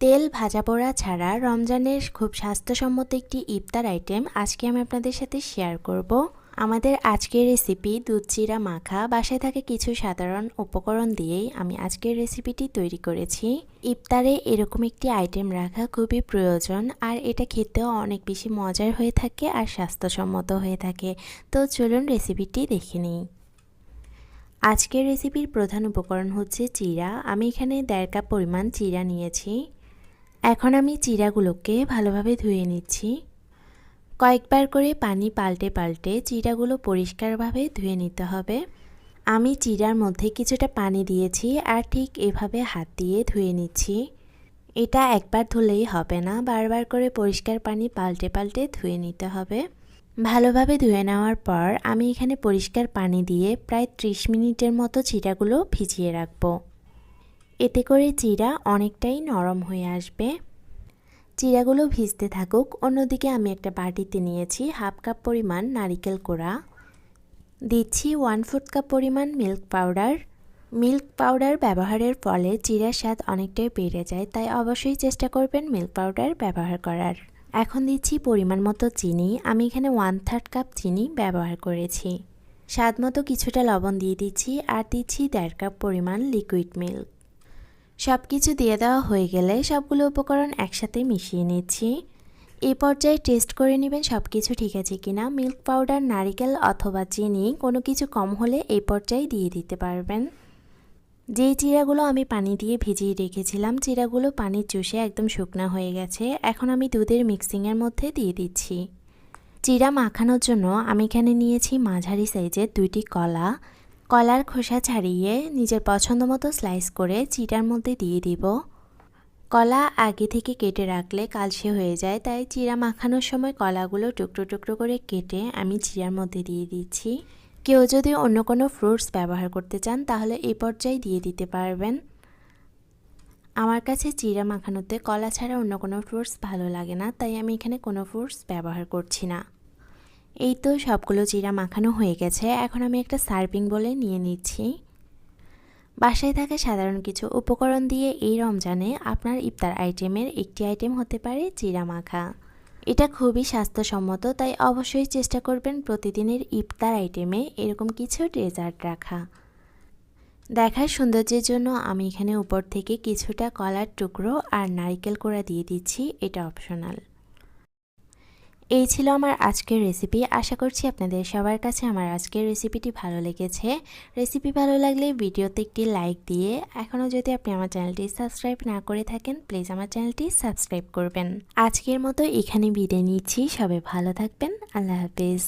তেল ভাজা পোড়া ছাড়া রমজানের খুব স্বাস্থ্যসম্মত একটি ইফতার আইটেম আজকে আমি আপনাদের সাথে শেয়ার করব। আমাদের আজকের রেসিপি দুধ চিরা মাখা। বাসায় থাকা কিছু সাধারণ উপকরণ দিয়েই আমি আজকের রেসিপিটি তৈরি করেছি। ইফতারে এরকম একটি আইটেম রাখা খুবই প্রয়োজন, আর এটা খেতেও অনেক বেশি মজার হয়ে থাকে আর স্বাস্থ্যসম্মত হয়ে থাকে। তো চলুন রেসিপিটি দেখে নিই। আজকের রেসিপির প্রধান উপকরণ হচ্ছে চিরা। আমি এখানে 1.5 কাপ পরিমাণ চিরা নিয়েছি। এখন আমি চিরাগুলোকে ভালোভাবে ধুয়ে নিচ্ছি। কয়েকবার করে পানি পাল্টে পাল্টে চিরাগুলো পরিষ্কারভাবে ধুয়ে নিতে হবে। আমি চিরার মধ্যে কিছুটা পানি দিয়েছি আর ঠিক এভাবে হাত দিয়ে ধুয়ে নিচ্ছি। এটা একবার ধুলেই হবে না, বারবার করে পরিষ্কার পানি পাল্টে পাল্টে ধুয়ে নিতে হবে। ভালোভাবে ধুয়ে নেওয়ার পর আমি এখানে পরিষ্কার পানি দিয়ে প্রায় 30 মিনিটের মতো চিরাগুলো ভিজিয়ে রাখবো। এতে করে চিরা অনেকটাই নরম হয়ে আসবে। চিরাগুলো ভিজতে থাকুক। অন্যদিকে আমি একটা বাটিতে নিয়েছি 1/2 কাপ পরিমাণ নারিকেল কোড়া, দিচ্ছি 1/4 কাপ পরিমাণ মিল্ক পাউডার। মিল্ক পাউডার ব্যবহারের ফলে চিরার স্বাদ অনেকটাই বেড়ে যায়, তাই অবশ্যই চেষ্টা করবেন মিল্ক পাউডার ব্যবহার করার। এখন দিচ্ছি পরিমাণ মতো চিনি। আমি এখানে 1/3 কাপ চিনি ব্যবহার করেছি। স্বাদ মতো কিছুটা লবণ দিয়ে দিচ্ছি আর দিচ্ছি 1.5 কাপ পরিমাণ লিকুইড মিল্ক। সব কিছু দিয়ে দেওয়া হয়ে গেলে সবগুলো উপকরণ একসাথে মিশিয়ে নিচ্ছি। এই পর্যায়ে টেস্ট করে নেবেন সব কিছু ঠিক আছে কিনা। মিল্ক পাউডার, নারিকেল অথবা চিনি কোনো কিছু কম হলে এই পর্যায়ে দিয়ে দিতে পারবেন। যেই চিরাগুলো আমি পানি দিয়ে ভিজিয়ে রেখেছিলাম, চিরাগুলো পানি চুষে একদম শুকনা হয়ে গেছে। এখন আমি দুধের মিক্সিংয়ের মধ্যে দিয়ে দিচ্ছি। চিরা মাখানোর জন্য আমি এখানে নিয়েছি মাঝারি সাইজের 2টি কলা। কলার খোসা ছাড়িয়ে নিজের পছন্দ মতো স্লাইস করে চিরার মধ্যে দিয়ে দিব। কলা আগে থেকে কেটে রাখলে কালচে হয়ে যায়, তাই চিরা মাখানোর সময় কলাগুলো টুকরো টুকরো করে কেটে আমি চিরার মধ্যে দিয়ে দিচ্ছি। কেউ যদি অন্য কোনো ফ্রুটস ব্যবহার করতে চান তাহলে এই পর্যায়ে দিয়ে দিতে পারবেন। আমার কাছে চিরা মাখানোতে কলা ছাড়া অন্য কোনো ফ্রুটস ভালো লাগে না, তাই আমি এখানে কোনো ফ্রুটস ব্যবহার করছি না। এই তো সবগুলো চিরা মাখানো হয়ে গেছে। এখন আমি একটা সার্ভিং বলে নিয়ে নিচ্ছি। বাসায় থাকা সাধারণ কিছু উপকরণ দিয়ে এই রমজানে আপনার ইফতার আইটেমের একটি আইটেম হতে পারে চিরা মাখা। এটা খুবই স্বাস্থ্যসম্মত, তাই অবশ্যই চেষ্টা করবেন প্রতিদিনের ইফতার আইটেমে এরকম কিছু ডেজার্ট রাখা। দেখার সৌন্দর্যের জন্য আমি এখানে উপর থেকে কিছুটা কলার টুকরো আর নারকেল কোড়া দিয়ে দিচ্ছি, এটা অপশনাল। এই ছিল আমার আজকের রেসিপি। আশা করছি আপনাদের সবার কাছে আমার আজকের রেসিপিটি ভালো লেগেছে। রেসিপি ভালো লাগলে ভিডিওতে একটি লাইক দিয়ে, এখনও যদি আপনি আমার চ্যানেলটি সাবস্ক্রাইব না করে থাকেন প্লিজ আমার চ্যানেলটি সাবস্ক্রাইব করবেন। আজকের মতো এখানে বিদায় নিচ্ছি। সবাই ভালো থাকবেন। আল্লাহ হাফেজ।